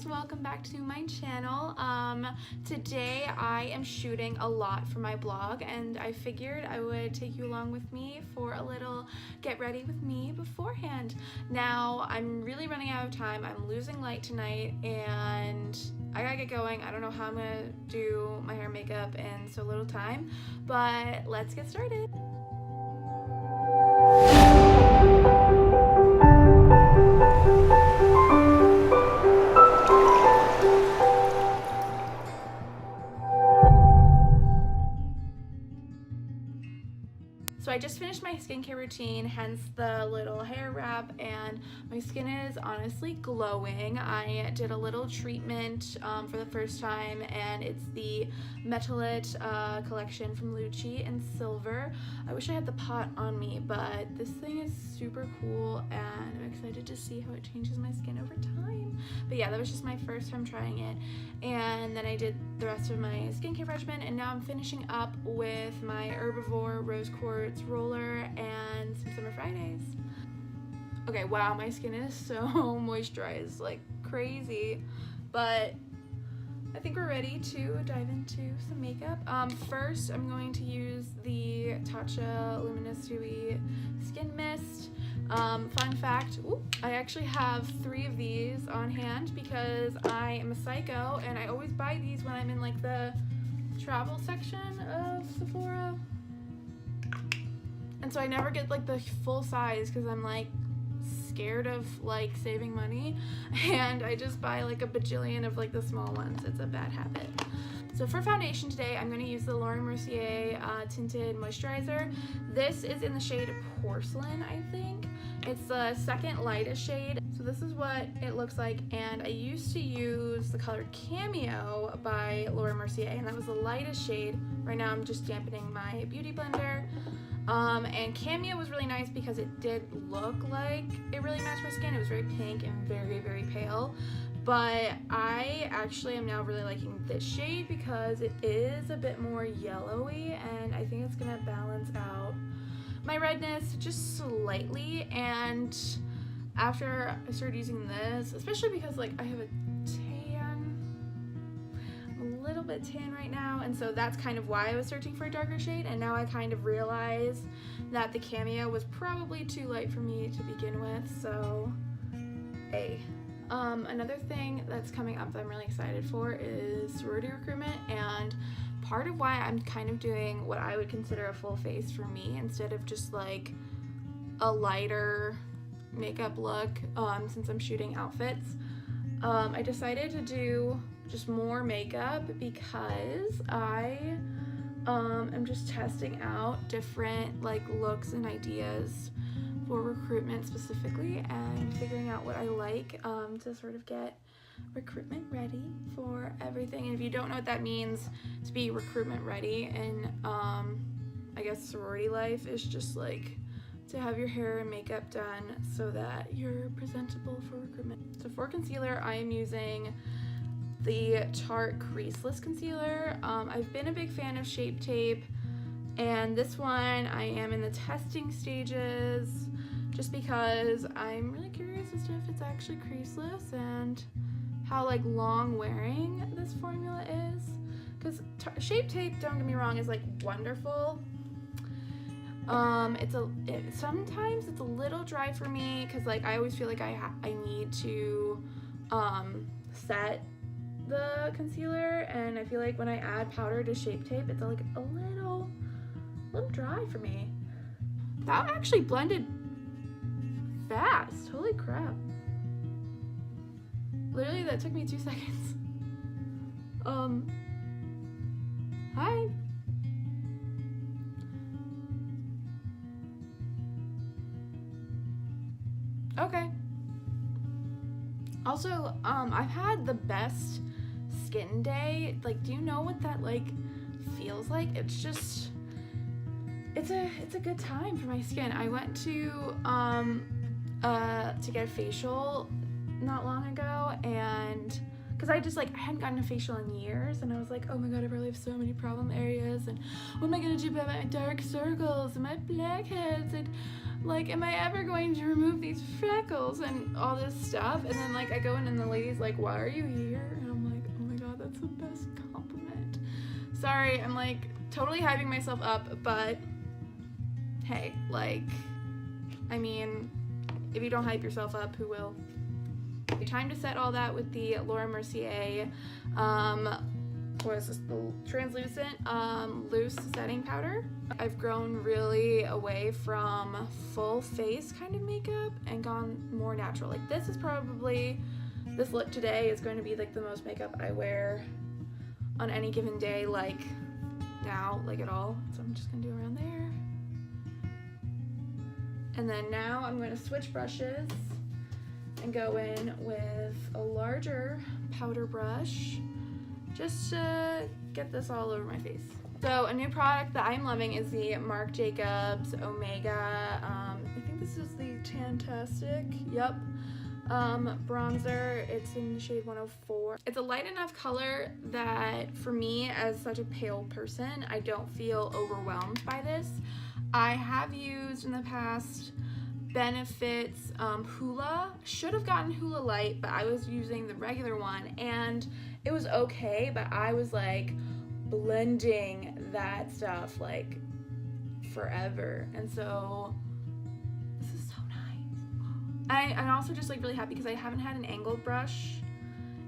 guys, welcome back to my channel. Today I am shooting a lot for my blog and I figured I would take you along with me for a little get ready with me beforehand. Now I'm really running out of time. I'm losing light tonight and I gotta get going. I don't know how I'm gonna do my hair and makeup in so little time, but let's get started. So I just finished my skincare routine, hence the little hair wrap, and my skin is honestly glowing. I did a little treatment for the first time, and it's the Metalit collection from Lucci in silver. I wish I had the pot on me, but this thing is super cool, and I'm excited to see how it changes my skin over time. But yeah, that was just my first time trying it, and then I did the rest of my skincare regimen, and now I'm finishing up with my Herbivore Rose Quartz roller and some Summer Fridays. Okay, wow, my skin is so moisturized like crazy, but I think we're ready to dive into some makeup. First, I'm going to use the Tatcha Luminous Dewy Skin Mist. Fun fact, I actually have 3 of these on hand because I am a psycho and I always buy these when I'm in like the travel section of Sephora. And so I never get like the full size because I'm like scared of like saving money, and I just buy like a bajillion of like the small ones. It's a bad habit. So for foundation today, I'm going to use the Laura Mercier Tinted Moisturizer. This is in the shade Porcelain, I think. It's the second lightest shade. So this is what it looks like, and I used to use the color Cameo by Laura Mercier, and that was the lightest shade. Right now I'm just dampening my beauty blender. And Cameo was really nice because it did look like it really matched my skin. It was very pink and very, very pale. But I actually am now really liking this shade because it is a bit more yellowy, and I think it's gonna balance out my redness just slightly. And after I started using this, especially because like I have a little bit tan right now, and so that's kind of why I was searching for a darker shade, and now I kind of realize that the Cameo was probably too light for me to begin with. So another thing that's coming up that I'm really excited for is sorority recruitment, and part of why I'm kind of doing what I would consider a full face for me instead of just like a lighter makeup look, since I'm shooting outfits, I decided to do just more makeup because I am just testing out different like looks and ideas for recruitment specifically, and figuring out what I like to sort of get recruitment ready for everything. And if you don't know what that means, to be recruitment ready in I guess sorority life is just like to have your hair and makeup done so that you're presentable for recruitment. So for concealer, I am using the Tarte Creaseless Concealer. I've been a big fan of Shape Tape, and this one I am in the testing stages just because I'm really curious as to if it's actually creaseless and how like long wearing this formula is. Because Shape Tape, don't get me wrong, is like wonderful. Sometimes it's a little dry for me because like I always feel like I need to set the concealer, and I feel like when I add powder to Shape Tape, it's like a little dry for me. That actually blended fast. Holy crap. Literally that took me 2 seconds. Hi. Okay. Also, I've had the best skin day. Like, do you know what that like feels like? It's just, it's a good time for my skin. I went to get a facial not long ago, and because I hadn't gotten a facial in years, and I was like, oh my god, I probably have so many problem areas, and what am I gonna do about my dark circles and my blackheads, and like, am I ever going to remove these freckles and all this stuff? And then like I go in and the lady's like, why are you here? And I'm like, oh my god, that's the best compliment. Sorry, I'm like totally hyping myself up, but hey, like, I mean, if you don't hype yourself up, who will? Time to set all that with the Laura Mercier, what is this, the translucent loose setting powder. I've grown really away from full face kind of makeup and gone more natural. Like this is probably, this look today is going to be like the most makeup I wear on any given day, like now, like at all. So I'm just gonna do around there. And then now I'm going to switch brushes and go in with a larger powder brush just to get this all over my face. So a new product that I'm loving is the Marc Jacobs Omega, I think this is the Tantastic, yep, bronzer. It's in the shade 104. It's a light enough color that for me, as such a pale person, I don't feel overwhelmed by this. I have used in the past Benefit's Hoola. Should have gotten Hoola Light, but I was using the regular one and it was okay, but I was like blending that stuff like forever, and so this is so nice. I'm also just like really happy because I haven't had an angled brush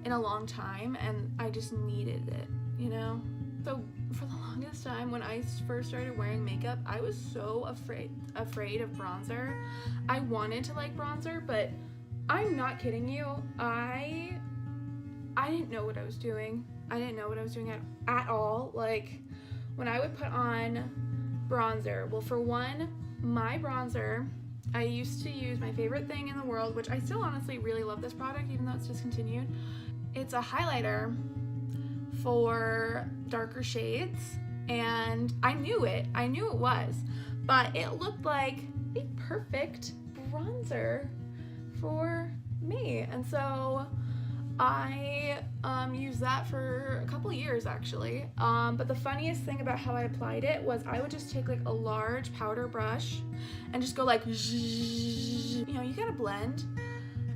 in a long time and I just needed it, you know? So for the longest time when I first started wearing makeup, I was so afraid of bronzer. I wanted to like bronzer, but I'm not kidding you. I didn't know what I was doing. I didn't know what I was doing at all. Like when I would put on bronzer, well, for one, my bronzer, I used to use my favorite thing in the world, which I still honestly really love this product even though it's discontinued. It's a highlighter for darker shades, and I knew it was, but it looked like a perfect bronzer for me, and so I used that for a couple years actually, but the funniest thing about how I applied it was I would just take like a large powder brush and just go like, you know, you gotta blend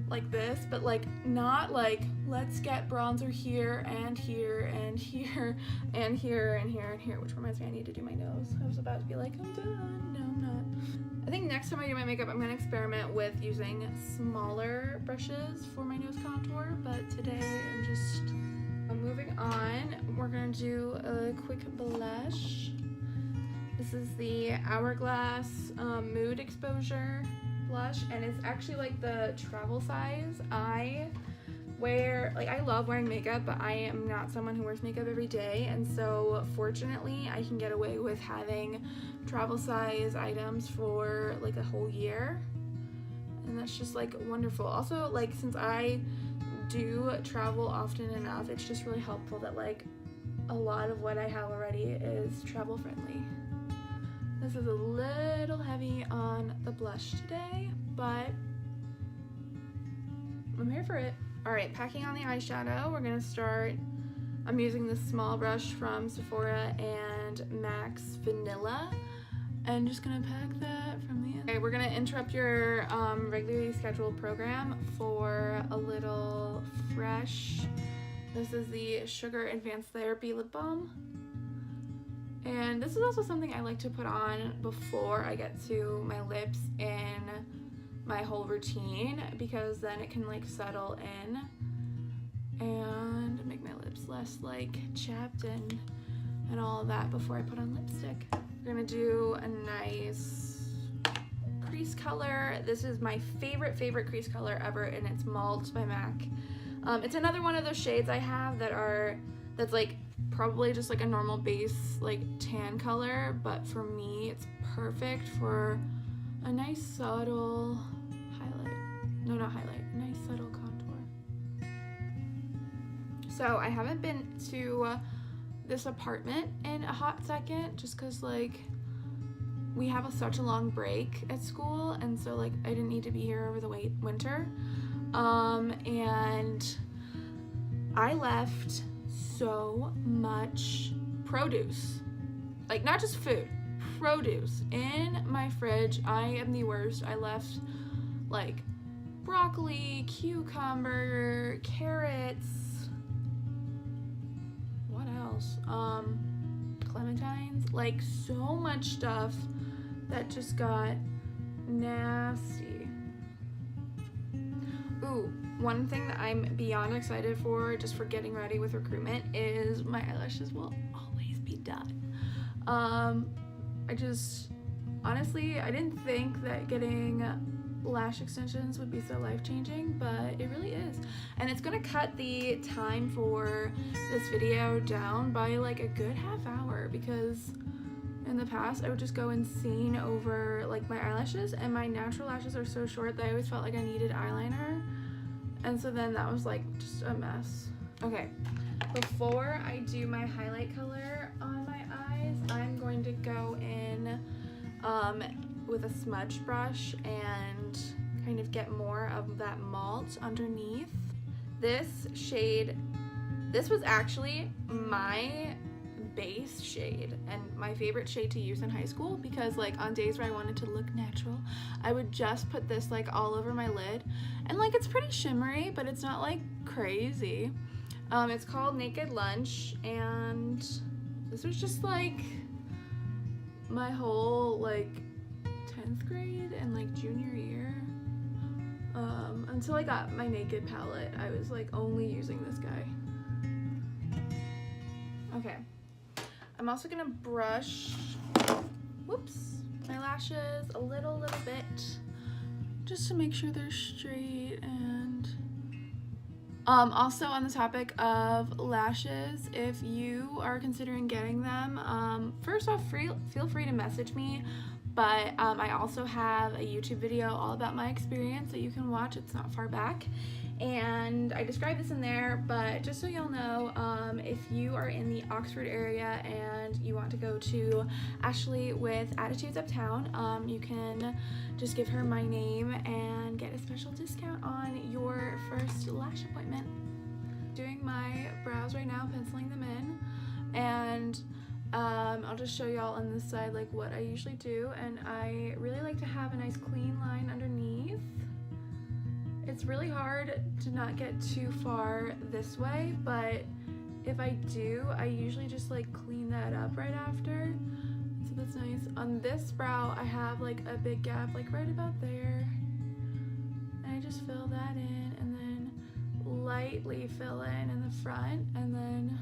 like this, but like not like let's get bronzer here and here and here and here and here and here, which reminds me I need to do my nose. I was about to be like, I'm done. No, I'm not. I think next time I do my makeup I'm gonna experiment with using smaller brushes for my nose contour, but today I'm moving on. We're gonna do a quick blush. This is the Hourglass Mood Exposure blush, and it's actually like the travel size. I love wearing makeup, but I am not someone who wears makeup every day, and so fortunately I can get away with having travel size items for like a whole year, and that's just like wonderful. Also, like, since I do travel often enough, it's just really helpful that like a lot of what I have already is travel friendly. This is a little heavy on the blush today, but I'm here for it. All right, packing on the eyeshadow, we're gonna start. I'm using this small brush from Sephora and MAC's Vanilla, and just gonna pack that from the end. Okay, we're gonna interrupt your regularly scheduled program for a little fresh. This is the Sugar Advanced Therapy Lip Balm. And this is also something I like to put on before I get to my lips in my whole routine, because then it can like settle in and make my lips less like chapped and all of that before I put on lipstick. We're gonna do a nice crease color. This is my favorite crease color ever, and it's Malt by MAC. It's another one of those shades I have that's like probably just like a normal base like tan color, but for me it's perfect for a nice subtle highlight. No, not highlight, a nice subtle contour. So I haven't been to this apartment in a hot second, just cause like we have such a long break at school, and so like I didn't need to be here over the winter. And I left so much produce, like not just food, produce in my fridge. I am the worst. I left like broccoli, cucumber, carrots, what else? Clementines, like so much stuff that just got nasty. Ooh, one thing that I'm beyond excited for, just for getting ready with recruitment, is my eyelashes will always be done. Honestly, I didn't think that getting lash extensions would be so life-changing, but it really is. And it's gonna cut the time for this video down by like a good half hour, because in the past I would just go insane over like my eyelashes, and my natural lashes are so short that I always felt like I needed eyeliner, and so then that was like just a mess. Okay, before I do my highlight color on my eyes, I'm going to go in with a smudge brush and kind of get more of that malt underneath. This shade, this was actually my base shade and my favorite shade to use in high school, because like on days where I wanted to look natural, I would just put this like all over my lid, and like it's pretty shimmery, but it's not like crazy. It's called Naked Lunch, and this was just like my whole like 10th grade and like junior year, until I got my Naked palette. I was like only using this guy. Okay, I'm also gonna brush, my lashes a little bit, just to make sure they're straight. And also on the topic of lashes, if you are considering getting them, first off, feel free to message me, but I also have a YouTube video all about my experience that you can watch. It's not far back, and I describe this in there. But just so y'all know, if you are in the Oxford area and you want to go to Ashley with Attitudes Uptown, you can just give her my name and get a special discount on your first lash appointment. Doing my brows right now, penciling them in, and I'll just show y'all on this side like what I usually do. And I really like to have a nice clean line underneath. It's really hard to not get too far this way, but if I do, I usually just like clean that up right after. So that's nice. On this brow, I have like a big gap like right about there, and I just fill that in, and then lightly fill in the front, and then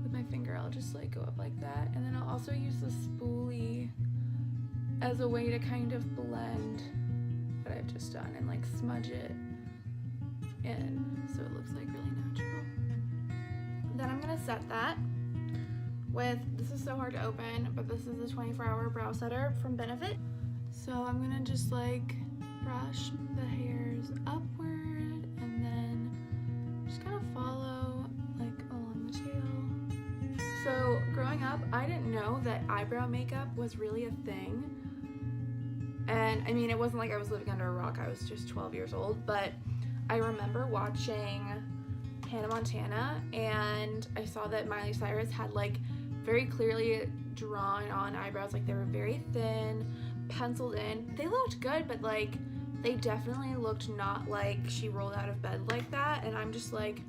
with my finger I'll just like go up like that, and then I'll also use the spoolie as a way to kind of blend what I've just done and like smudge it in so it looks like really natural. Then I'm gonna set that with, this is so hard to open, but this is the 24-hour brow setter from Benefit. So I'm gonna just like brush the hairs upward and then just kind of follow like along the tail. So growing up, I didn't know that eyebrow makeup was really a thing. And I mean, it wasn't like I was living under a rock, I was just 12 years old, but I remember watching Hannah Montana, and I saw that Miley Cyrus had like very clearly drawn on eyebrows, like they were very thin, penciled in. They looked good, but like they definitely looked not like she rolled out of bed like that, and I'm just like,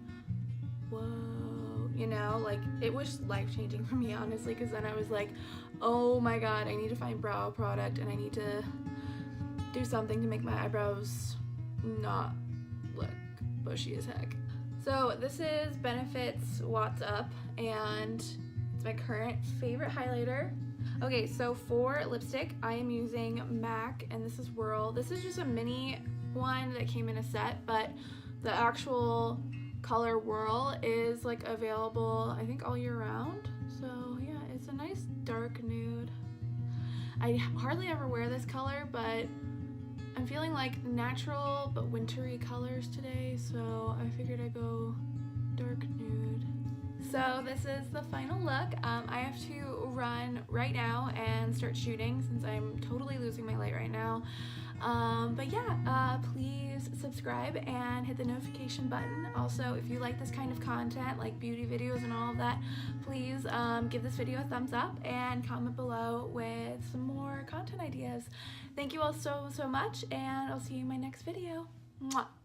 whoa, you know, like it was life-changing for me, honestly, because then I was like, oh my god, I need to find brow product and I need to do something to make my eyebrows not look bushy as heck. So this is Benefit's What's Up, and it's my current favorite highlighter. Okay, so for lipstick, I am using MAC, and this is Whirl. This is just a mini one that came in a set, but the actual color Whirl is like available, I think, all year round. So yeah, it's a nice dark nude. I hardly ever wear this color, but I'm feeling like natural but wintry colors today, so I figured I'd go dark nude. So this is the final look. I have to run right now and start shooting since I'm totally losing my light right now. But yeah, please subscribe and hit the notification button. Also, if you like this kind of content, like beauty videos and all of that, please give this video a thumbs up and comment below with some more content ideas. Thank you all so much, and I'll see you in my next video. Mwah.